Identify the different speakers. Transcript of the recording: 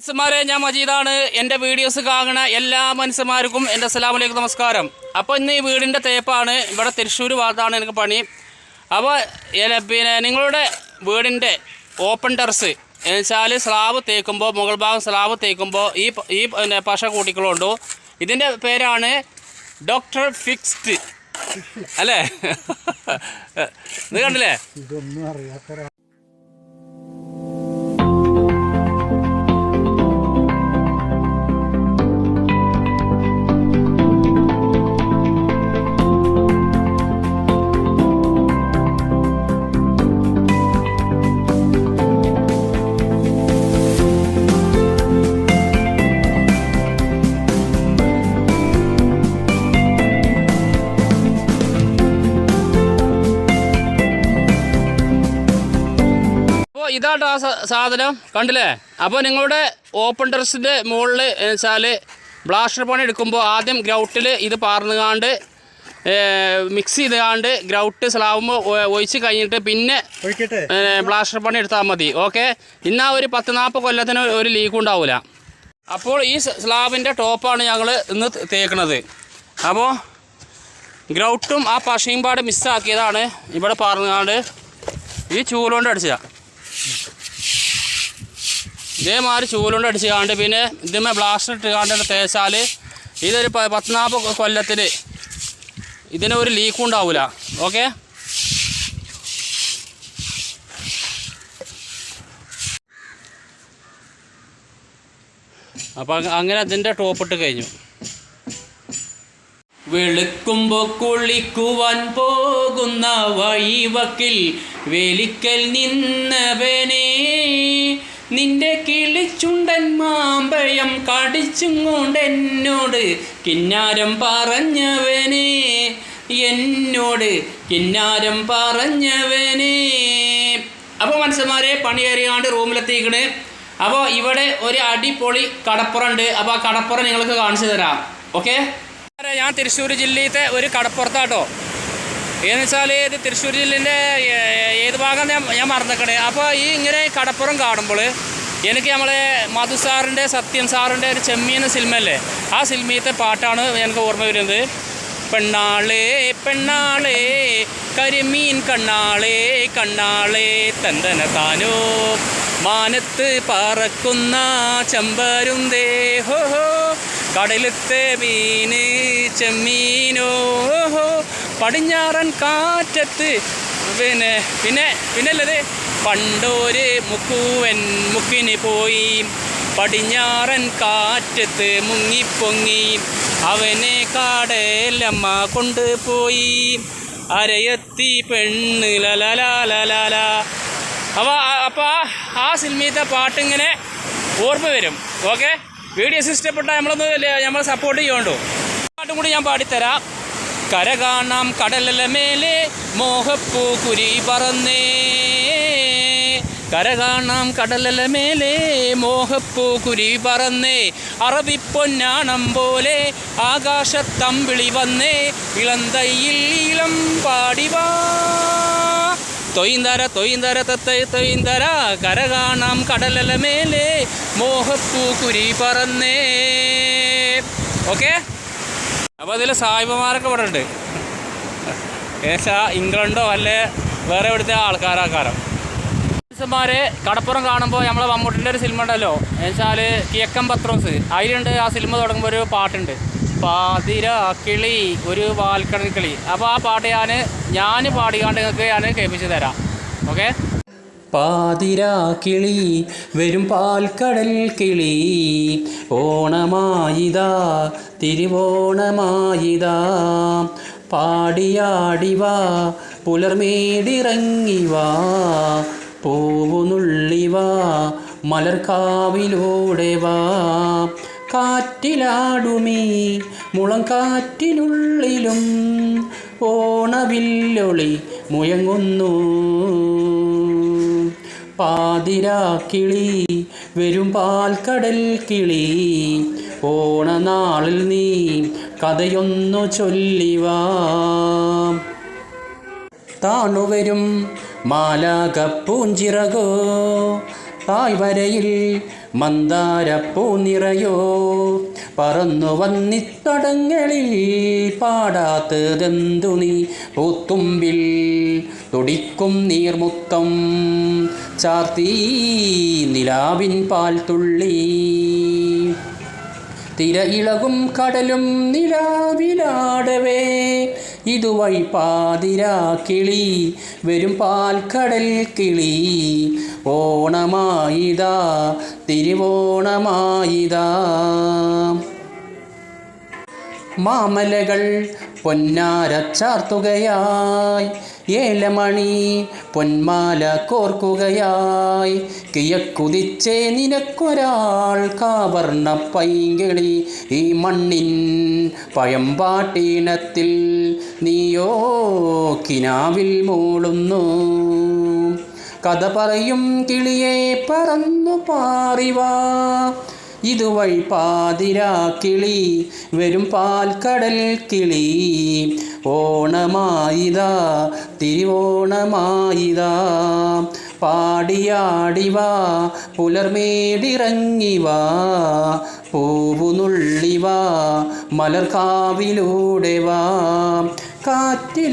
Speaker 1: മനുഷ്യന്മാരെ ഞാൻ മജീദാണ്. എൻ്റെ വീഡിയോസ് കാണുന്ന എല്ലാ മനുഷ്യന്മാർക്കും എൻ്റെ അസ്സലാമു അലൈക്കും നമസ്കാരം. അപ്പോൾ ഇന്ന് ഈ വീടിൻ്റെ തേപ്പാണ്. ഇവിടെ തൃശ്ശൂർ ഭാഗത്താണ് എനിക്ക് പണി. അപ്പോൾ പിന്നെ നിങ്ങളുടെ വീടിൻ്റെ ഓപ്പൺ ടെറസ് എന്നുവെച്ചാൽ സ്ലാബ് തേക്കുമ്പോൾ മുകൾ ഭാഗം സ്ലാബ് തേക്കുമ്പോൾ ഈ പിന്നെ പശ കൂട്ടിക്കളുണ്ടോ. ഇതിൻ്റെ പേരാണ് ഡോക്ടർ ഫിക്സ്ഡ് അല്ലേ? ഇത് കണ്ടില്ലേ?
Speaker 2: ഇതൊന്നും അറിയാത്ത
Speaker 1: ഇതാട്ടോ ആ സാധനം കണ്ടില്ലേ? അപ്പോൾ നിങ്ങളുടെ ഓപ്പൺ ടെറസിൻ്റെ മുകളിൽ വെച്ചാൽ ബ്ലാസ്റ്റർ പണി എടുക്കുമ്പോൾ ആദ്യം ഗ്രൗട്ടിൽ ഇത് പാർന്നുകാണ്ട് മിക്സ് ചെയ്തുകാണ്ട് ഗ്രൗട്ട് സ്ലാബുമ്പോൾ ഒഴിച്ച് കഴിഞ്ഞിട്ട് പിന്നെ ബ്ലാസ്റ്റർ പണി എടുത്താൽ മതി. ഓക്കെ, ഇന്നാ ഒരു 10-40 കൊല്ലത്തിന് ഒരു ലീക്ക് ഉണ്ടാവില്ല. അപ്പോൾ ഈ സ്ലാബിൻ്റെ ടോപ്പാണ് ഞങ്ങൾ ഇന്ന് തേക്കുന്നത്. അപ്പോൾ ഗ്രൗട്ടും ആ പശയും പാട് മിസ്സാക്കിയതാണ് ഇവിടെ പാർന്നുകാണ്ട് ഈ ചൂലുകൊണ്ട് അടിച്ചതാണ്. ഇതേമാതിരി ചൂലുകൊണ്ട് അടിച്ച് കാണ്ട് പിന്നെ ഇതുമേ ബ്ലാസ്റ്റർ ഇട്ട് കാണ്ട് തേച്ചാൽ ഇതൊരു 10-40 കൊല്ലത്തിൽ ഇതിനൊരു ലീക്കും ഉണ്ടാവില്ല. ഓക്കെ, അപ്പം അങ്ങനെ അതിൻ്റെ ടോപ്പിട്ട് കഴിഞ്ഞു. വെളുക്കുമ്പോൾ കുളിക്കുവാൻ പോകുന്ന വഴിവക്കിൽ വേലിക്കൽ നിന്നവനെ, നിന്റെ കിളിച്ചുണ്ടൻ മാമ്പഴം കടിച്ചും കൊണ്ട് എന്നോട് കിന്നാരം പറഞ്ഞവനെ, എന്നോട് കിന്നാരം പറഞ്ഞവനെ. അപ്പോൾ മനുഷ്യന്മാരെ പണി കയറിയാണ്ട് റൂമിലെത്തിക്കണ്. അപ്പോൾ ഇവിടെ ഒരു അടിപൊളി കടപ്പുറമുണ്ട്. അപ്പോൾ ആ കടപ്പുറം നിങ്ങൾക്ക് കാണിച്ചു തരാം. ഓക്കെ, ഞാൻ തൃശ്ശൂർ ജില്ലയിലത്തെ ഒരു കടപ്പുറത്താട്ടോ. എന്ന് വെച്ചാൽ ഇത് തൃശ്ശൂർ ജില്ലേൻ്റെ ഏത് ഭാഗം ഞാൻ മറന്നിക്കണേ. അപ്പോൾ ഈ ഇങ്ങനെ കടപ്പുറം കാണുമ്പോൾ എനിക്ക് നമ്മളെ മധു സാറിൻ്റെ സത്യം സാറിൻ്റെ ഒരു ചെമ്മീൻ സിനിമയല്ലേ, ആ സിനിമയിലത്തെ പാട്ടാണ് എനിക്ക് ഓർമ്മ വരുന്നത്. പെണ്ണാളേ പെണ്ണാളേ കരിമീൻ കണ്ണാളേ കണ്ണാളേ തന്തന താനോ മാനത്ത് പറക്കുന്ന ചെമ്പരുന്തേ ഹോ ഹോ കടലത്തെ മീന് ചെമ്മീനോ ഹോ പടിഞ്ഞാറൻ കാറ്റത്ത് പിന്നല്ലത് പണ്ടൊരു മുക്കുവൻ മുക്കിന് പോയി പടിഞ്ഞാറൻ കാറ്റത്ത് മുങ്ങിപ്പൊങ്ങി അവനെ കാടേലമ്മ കൊണ്ടുപോയി അരയത്തി പെണ്ണ് ലലലാലല. അപ്പോൾ ആ സിനിമയിലത്തെ പാട്ടിങ്ങനെ ഓർമ്മ വരും. ഓക്കെ, വീഡിയോസ് ഇഷ്ടപ്പെട്ടാൽ നമ്മൾ സപ്പോർട്ട് ചെയ്യുന്നുണ്ടോ. പാട്ടും കൂടി ഞാൻ പാടിത്തരാം. കര കാണാം കടലല മേലെ മോഹപ്പൂ കുരി പറന്നേ, കര കാണാം കടലല മേലെ മോഹപ്പൂ കുരി പറന്നേ, അറബിപ്പൊന്നാണം പോലെ ആകാശത്തമ്പിളി വന്നേ, ഇളന്തയിൽ ഇളം പാടിവാ തൊയ്ന്തര തൊയ്ന്തര തത്തൈ തൊയ്ന്തര, കര കാണാം കടലല മേലെ മോഹപ്പൂ കുരി പറന്നേ. ഓക്കെ, അപ്പോൾ അതിൽ സായിബമാരൊക്കെ ഇവിടെ ഉണ്ട്. ഏകദേശം ഇംഗ്ലണ്ടോ അല്ലെ വേറെ ഇവിടുത്തെ ആൾക്കാരാക്കാരം. മനുഷ്യന്മാരെ കടപ്പുറം കാണുമ്പോൾ നമ്മളെ മമ്മൂട്ടിൻ്റെ ഒരു സിനിമ ഉണ്ടല്ലോ, എന്നുവെച്ചാൽ കിഴക്കൻ പത്രോസ്, അതിലുണ്ട്. ആ സിനിമ തുടങ്ങുമ്പോൾ ഒരു പാട്ടുണ്ട്, പാതിര കിളി ഒരു വാൽക്കടൽ കിളി. അപ്പോൾ ആ പാട്ട് ഞാൻ പാടിക്കാണ്ട് നിങ്ങൾക്ക് ഞാൻ കേൾപ്പിച്ച് തരാം. ഓക്കെ, പാതിരാ കിളി വരും പാൽക്കടൽ കിളി, ഓണമായിതാ തിരുവോണമായിതാ, പാടിയാടിവാ പുലർമേടിറങ്ങിവാ, പൂവുനുള്ളിവാ മലർക്കാവിലൂടെ വാ, കാറ്റിലാടുമീ മുളം കാറ്റിനുള്ളിലും ഓണവില്ലൊളി മുയങ്ങുന്നു, പാതിരാ കിളി വരും പാൽക്കടൽ കിളി, ഓണനാളിൽ നീ കഥയൊന്നു ചൊല്ലിവാ. താണുവരും മാലാകപ്പൂഞ്ചിറകോ തായ്വരയിൽ
Speaker 2: മന്ദാരപ്പൂ നിറയോ പറന്നു വന്നിത്തടങ്ങളിൽ പാടാത്തതെന്തു നീ പൂത്തുമ്പിൽ തുടിക്കും നീർമുത്തം ചാർത്തി നിലാവിൻ പാൽ തുള്ളി തിരയിളകും കടലും നിലാവിലാടവേ ഇതുവഴി പാതിരാ കിളി വരും പാൽക്കടൽ കിളി ഓണമായിതാ തിരുവോണമായിതാ മാമലകൾ പൊന്നാര ചാർത്തുകയായി ഏലമണി പൊന്മാല കോർക്കുകയായി കിഴക്കുതിച്ചേ നിനക്കൊരാൾ കാവർണ്ണ പൈങ്കിളി ഈ മണ്ണിൻ പഴമ്പാട്ടീണത്തിൽ നീയോ കിനാവിൽ മൂളുന്നു കഥ പറയും കിളിയെ പറന്നു പാറിവാ ഇതുവഴി പാതിരാ കിളി വരും പാൽക്കടൽ കിളി ഓണമായിതാ തിരുവോണമായിതാ പാടിയാടിവാ പുലർമേടിറങ്ങിവാ പൂവുനുള്ളിവാ മലർക്കാവിലൂടെ വാ കാറ്റിൽ